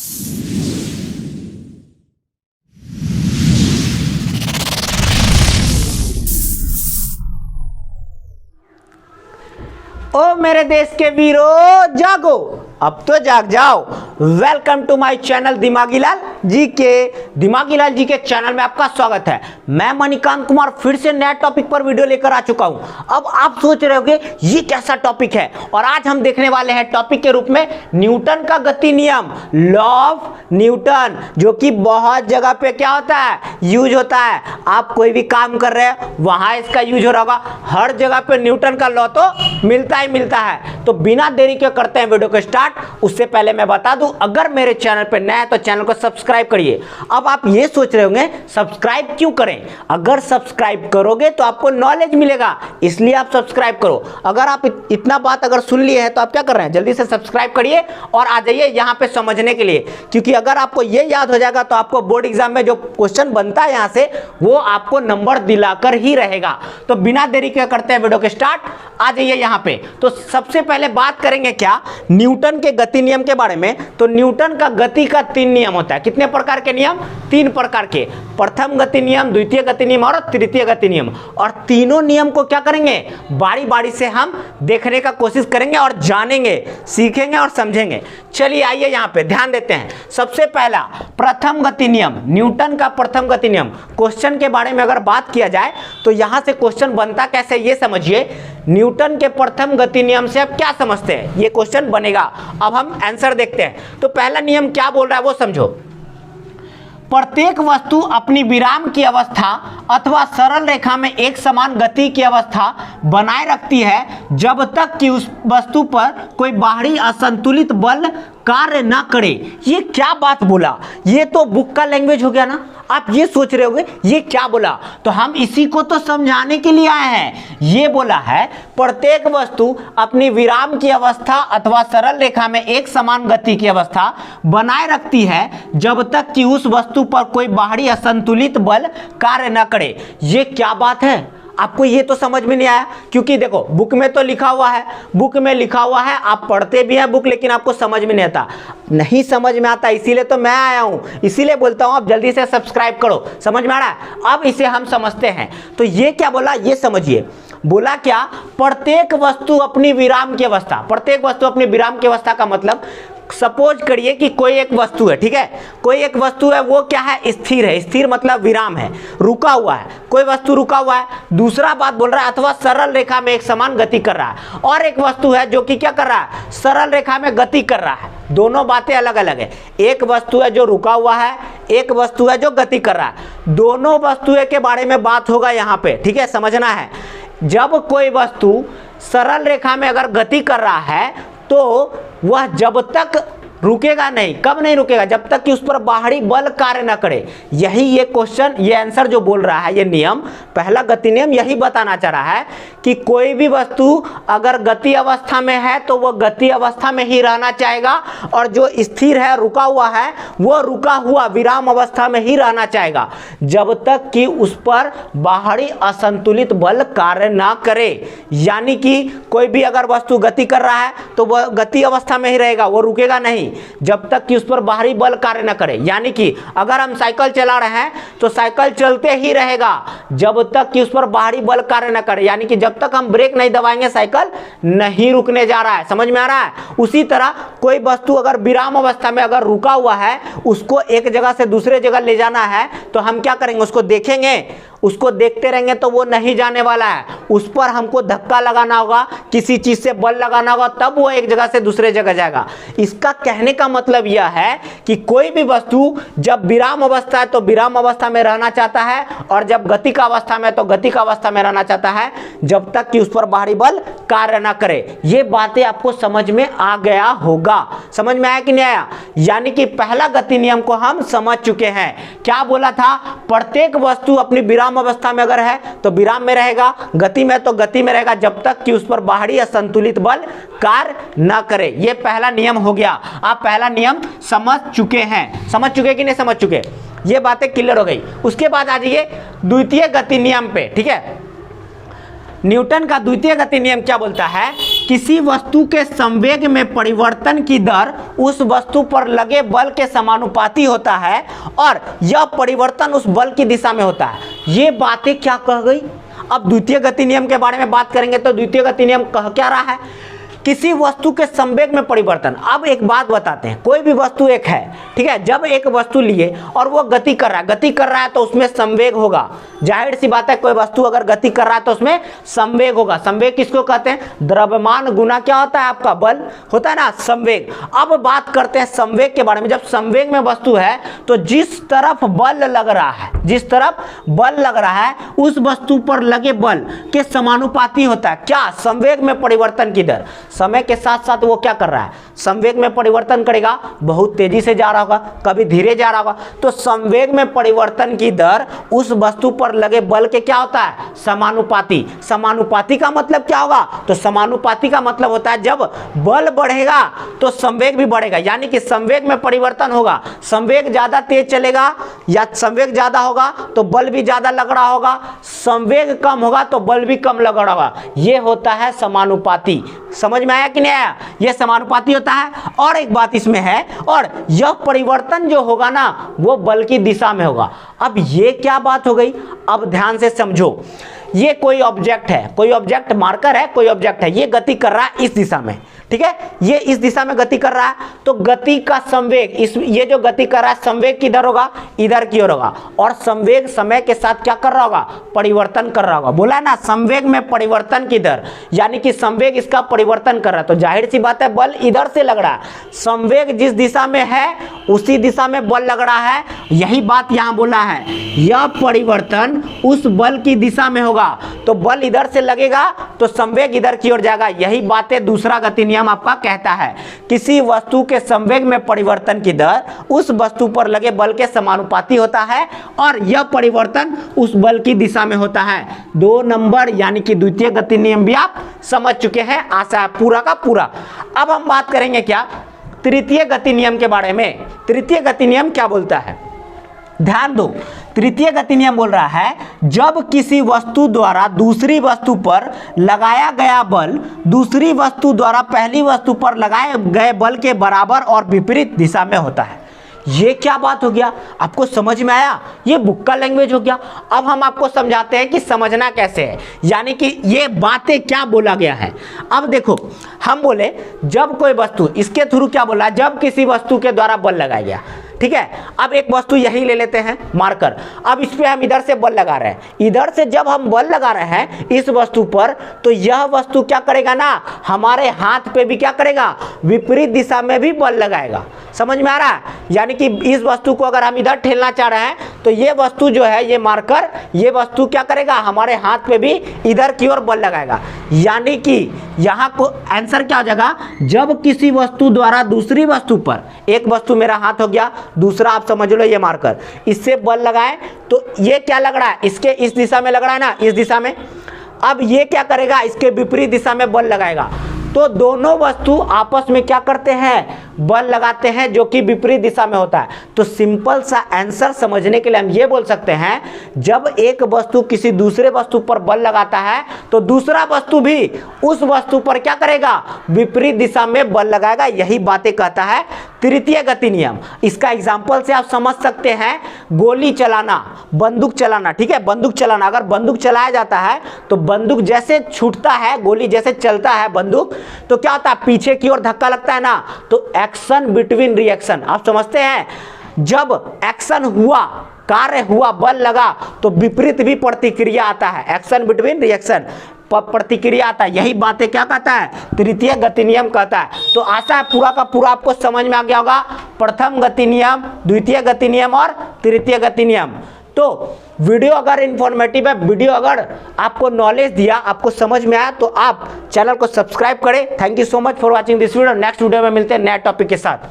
ओ मेरे देश के वीरों, जागो, अब तो जाग जाओ। वेलकम टू माय चैनल दिमागी लाल जी के। दिमागी लाल जी के चैनल में आपका स्वागत है। मैं मणिकांत कुमार फिर से नया टॉपिक पर वीडियो लेकर आ चुका हूं। अब आप सोच रहे होंगे ये कैसा टॉपिक है, और आज हम देखने वाले हैं टॉपिक के रूप में न्यूटन का गति नियम, लॉ ऑफ न्यूटन, जो कि बहुत जगह पे क्या होता है, यूज होता है। आप कोई भी काम कर रहे हैं वहां इसका यूज हो रहा होगा। हर जगह पे न्यूटन का लॉ तो मिलता ही मिलता है। तो बिना देरी के करते हैं वीडियो को स्टार्ट। उससे पहले मैं बता दूं, अगर मेरे चैनल पे नया है तो चैनल को सब्सक्राइब करिए। अब आप ये सोच रहे होंगे सब्सक्राइब क्यों करें? अगर सब्सक्राइब करोगे तो आपको नॉलेज मिलेगा, इसलिए आप सब्सक्राइब करो। अगर आप इतना बात अगर सुन लिए हैं तो आप क्या कर रहे हैं, जल्दी से सब्सक्राइब करिए और आ जाइए यहाँ पे समझने के लिए। क्योंकि अगर आपको ये याद हो जाएगा तो आपको बोर्ड एग्जाम में जो क्वेश्चन बनता है यहाँ से, वो आपको नंबर दिलाकर ही रहेगा। तो बिना देरी के करते हैं वीडियो के स्टार्ट। आ जाइए यहाँ पे। तो सबसे पहले बात करेंगे क्या, न्यूटन के गति नियम के बारे में। तो न्यूटन का गति का 3 नियम होता है। कितने प्रकार के नियम? 3 प्रकार के। प्रथम गति नियम, द्वितीय गति नियम और तृतीय गति नियम। और तीनों नियम को क्या करेंगे, बारी बारी से हम देखने का कोशिश करेंगे और जानेंगे, सीखेंगे और समझेंगे। चलिए आइए यहाँ पे ध्यान देते हैं। सबसे पहला प्रथम गति नियम, न्यूटन का प्रथम गति नियम। क्वेश्चन के बारे में अगर बात किया जाए तो यहाँ से क्वेश्चन बनता कैसे, ये समझिए। न्यूटन के प्रथम गति नियम से आप क्या समझते हैं, ये क्वेश्चन बनेगा। अब हम आंसर देखते हैं। तो पहला नियम क्या बोल रहा है वो समझो। प्रत्येक वस्तु अपनी विराम की अवस्था अथवा सरल रेखा में एक समान गति की अवस्था बनाए रखती है जब तक कि उस वस्तु पर कोई बाहरी असंतुलित बल कार्य ना करे। ये क्या बात बोला, ये तो बुक का लैंग्वेज हो गया ना। आप ये सोच रहे होंगे ये क्या बोला, तो हम इसी को तो समझाने के लिए आए हैं। ये बोला है प्रत्येक वस्तु अपनी विराम की अवस्था अथवा सरल रेखा में एक समान गति की अवस्था बनाए रखती है जब तक कि उस वस्तु पर कोई बाहरी असंतुलित बल कार्य न करे। ये क्या बात है, आपको ये तो समझ में नहीं आया। क्योंकि देखो बुक में तो लिखा हुआ है, बुक में लिखा हुआ है, आप पढ़ते भी हैं बुक, लेकिन आपको समझ में नहीं आता। नहीं समझ में आता, इसीलिए तो मैं आया हूं, इसीलिए बोलता हूं आप जल्दी से सब्सक्राइब करो। समझ में आ रहा है? अब इसे हम समझते हैं। तो ये क्या बोला, ये समझिए। बोला क्या, प्रत्येक वस्तु अपनी विराम की अवस्था। प्रत्येक वस्तु अपनी विराम की अवस्था का मतलब, सपोज करिए कि कोई एक वस्तु है, ठीक है, कोई एक वस्तु है, वो क्या है, स्थिर है। स्थिर मतलब विराम है, रुका हुआ है। कोई वस्तु रुका हुआ है। दूसरा बात बोल रहा है अथवा सरल रेखा में एक समान गति कर रहा है। और एक वस्तु है जो कि क्या कर रहा है, सरल रेखा में गति कर रहा है। दोनों बातें अलग अलग है। एक वस्तु है जो रुका हुआ है, एक वस्तु है जो गति कर रहा है। दोनों वस्तुएं के बारे में बात होगा यहाँ पे, ठीक है, समझना है। जब कोई वस्तु सरल रेखा में अगर गति कर रहा है तो वह जब तक रुकेगा नहीं। कब नहीं रुकेगा, जब तक कि उस पर बाहरी बल कार्य न करे। यही ये क्वेश्चन, ये आंसर जो बोल रहा है, ये नियम, पहला गति नियम यही बताना चाह रहा है कि कोई भी वस्तु अगर गति अवस्था में है तो वह गति अवस्था में ही रहना चाहेगा, और जो स्थिर है, रुका हुआ है, वो रुका हुआ विराम अवस्था में ही रहना चाहेगा जब तक कि उस पर बाहरी असंतुलित बल कार्य ना करे। यानी कि कोई भी अगर वस्तु गति कर रहा है तो वह गति अवस्था में ही रहेगा, वो रुकेगा नहीं जब तक कि उस पर बाहरी बल कार्य न करे। यानी कि अगर हम साइकिल चला रहे हैं तो साइकिल चलते ही रहेगा जब तक कि उस पर बाहरी बल कार्य न करे। यानी कि जब तक हम ब्रेक नहीं दबाएंगे साइकिल नहीं रुकने जा रहा है। समझ में आ रहा है? उसी तरह कोई वस्तु अगर विराम अवस्था में अगर रुका हुआ है, उसको एक जगह से दूसरे जगह ले जाना है तो हम क्या करेंगे, उसको देखेंगे, उसको देखते रहेंगे तो वो नहीं जाने वाला है। उस पर हमको धक्का लगाना होगा, किसी चीज से बल लगाना होगा, तब वो एक जगह से दूसरे जगह जाएगा। इसका कहने का मतलब यह है कि कोई भी वस्तु जब विराम अवस्था है तो विराम अवस्था में रहना चाहता है, और जब गति का अवस्था में तो गति का अवस्था में रहना चाहता है, जब तक कि उस पर बाहरी बल कार्य ना करे। ये बातें आपको समझ में आ गया होगा। समझ में आया कि नहीं आया? यानी कि पहला गति नियम को हम समझ चुके हैं। क्या बोला था, प्रत्येक वस्तु अपनी विराम अवस्था में अगर है तो विराम में रहेगा, गति में तो गति में रहेगा जब तक कि उस पर बाहरी असंतुलित बल कार्य न करे। यह पहला नियम हो गया। आप पहला नियम समझ चुके हैं। समझ चुके कि नहीं समझ चुके? ये बातें क्लियर हो गई। उसके बाद आ जाइए द्वितीय गति नियम पे, ठीक है। न्यूटन का द्वितीय गति नियम क्या बोलता है? किसी वस्तु के संवेग में परिवर्तन की दर उस वस्तु पर लगे बल के समानुपाती होता है और यह परिवर्तन उस बल की दिशा में होता है। ये बातें क्या कह गई? अब द्वितीय गति नियम के बारे में बात करेंगे तो द्वितीय गति नियम कह क्या रहा है? किसी वस्तु के संवेग में परिवर्तन। अब एक बात बताते हैं, कोई भी वस्तु एक है, ठीक है, जब एक वस्तु लिए और वो गति कर रहा है तो उसमें संवेग होगा। जाहिर सी बात है, कोई वस्तु अगर गति कर रहा है तो उसमें संवेग होगा। संवेग किसको कहते हैं? द्रव्यमान गुना क्या होता है आपका? बल होता है ना, संवेग। अब बात करते हैं संवेग के बारे में। जब संवेग में वस्तु है तो जिस तरफ बल लग रहा है, उस वस्तु पर लगे बल के समानुपाती होता है क्या? संवेग में परिवर्तन की दर। समय के साथ साथ वो क्या कर रहा है? संवेग में परिवर्तन करेगा, बहुत तेजी से जा रहा होगा, कभी धीरे जा रहा होगा। तो संवेग में परिवर्तन की दर उस वस्तु पर लगे बल के क्या होता है? समानुपाती। समानुपाती का मतलब क्या होगा? तो समानुपाती का मतलब होता है जब बल बढ़ेगा तो संवेग भी बढ़ेगा, यानी कि संवेग में परिवर्तन होगा। संवेग ज्यादा तेज चलेगा या संवेग ज्यादा होगा तो बल भी ज्यादा लग रहा होगा, संवेग कम होगा तो बल भी कम लग रहा होगा। यह होता है समानुपाती। समझ में आया कि नहीं आया? यह समानुपाती होता है। और एक बात इसमें है, और यह परिवर्तन जो होगा ना वो बल की दिशा में होगा। अब ये क्या बात हो गई? अब ध्यान से समझो। ये कोई ऑब्जेक्ट है, कोई ऑब्जेक्ट मार्कर है, कोई ऑब्जेक्ट है, ये गति कर रहा है इस दिशा में, ठीक है, ये इस दिशा में गति कर रहा है। तो गति का संवेग, ये जो गति कर रहा है संवेग किधर होगा? इधर की ओर होगा। और संवेग समय के साथ क्या कर रहा होगा? परिवर्तन कर रहा होगा। बोला है ना, संवेग में परिवर्तन की दर, यानी कि संवेग इसका परिवर्तन कर रहा है। तो जाहिर सी बात है बल इधर से लग रहा है, संवेग जिस दिशा में है उसी दिशा में बल लग रहा है। यही बात यहां बोला है, यह परिवर्तन उस बल की दिशा में होगा। तो बल इधर से लगेगा तो संवेग इधर की ओर जाएगा। यही बातें दूसरा गति नियम आपका कहता है। किसी वस्तु के संवेग में परिवर्तन की दर उस वस्तु पर लगे बल के समानुपाती होता है और यह परिवर्तन उस बल की दिशा में होता है। 2 नंबर यानी कि द्वितीय गति नियम भी आप समझ चुके हैं, आशा है पूरा का पूरा। अब हम बात करेंगे क्या? तृतीय गति नियम के बारे में। तृतीय गति नियम क्या बोलता है? ध्यान दो, तृतीय गति नियम बोल रहा है जब किसी वस्तु द्वारा दूसरी वस्तु पर लगाया गया बल दूसरी वस्तु द्वारा पहली वस्तु पर लगाए गए बल के बराबर और विपरीत दिशा में होता है। ये क्या बात हो गया? आपको समझ में आया? ये बुक का लैंग्वेज हो गया। अब हम आपको समझाते हैं कि समझना कैसे है, यानी कि ये बातें क्या बोला गया है। अब देखो, हम बोले जब कोई वस्तु, इसके थ्रू क्या बोला? जब किसी वस्तु के द्वारा बल लगाया गया, ठीक है। अब एक वस्तु यही ले लेते हैं मार्कर। अब इस पे हम इधर से बल लगा रहे हैं, इधर से जब हम बल लगा रहे हैं इस वस्तु पर, तो यह वस्तु क्या करेगा ना, हमारे हाथ पे भी क्या करेगा? विपरीत दिशा में भी बल लगाएगा। समझ में आ रहा है? यानी कि इस वस्तु को अगर हम इधर ठेलना चाह रहे हैं तो ये वस्तु जो है, ये मार्कर, ये वस्तु क्या करेगा? हमारे हाथ पे भी इधर की ओर बल लगाएगा। यानी कि यहाँ को आंसर क्या हो जाएगा? जब किसी वस्तु द्वारा दूसरी वस्तु पर, एक वस्तु मेरा हाथ हो गया, दूसरा आप समझ लो ये मार्कर, इससे बल लगाए तो ये क्या लग रहा है? इसके इस दिशा में लग रहा है ना, इस दिशा में। अब ये क्या करेगा? इसके विपरीत दिशा में बल लगाएगा। तो दोनों वस्तु आपस में क्या करते हैं? बल लगाते हैं, जो कि विपरीत दिशा में होता है। तो सिंपल सा आंसर समझने के लिए हम ये बोल सकते हैं, जब एक वस्तु किसी दूसरे वस्तु पर बल लगाता है तो दूसरा वस्तु भी उस वस्तु पर क्या करेगा? विपरीत दिशा में बल लगाएगा। यही बातें कहता है तृतीय गति नियम। इसका एग्जाम्पल से आप समझ सकते हैं, गोली चलाना, बंदूक चलाना, ठीक है, बंदूक चलाना। अगर बंदूक चलाया जाता है तो बंदूक जैसे छूटता है, गोली जैसे चलता है बंदूक, तो क्या होता है? पीछे की ओर धक्का लगता है ना, तो एक्शन बिटवीन रिएक्शन, आप समझते हैं, जब एक्शन हुआ, कार्य हुआ, बल लगा, तो विपरीत भी प्रतिक्रिया आता है। एक्शन बिटवीन रिएक्शन, प्रतिक्रिया आता है। यही बातें क्या कहता है? तृतीय गति नियम कहता है। तो आशा है पूरा का पूरा आपको समझ में आ गया होगा, प्रथम गति नियम, द्वितीय गति नियम और तृतीय गति नियम। तो वीडियो अगर इंफॉर्मेटिव है, वीडियो अगर आपको नॉलेज दिया, आपको समझ में आया, तो आप चैनल को सब्सक्राइब करें। Thank you so much for watching this video. Next video में मिलते हैं नए टॉपिक के साथ।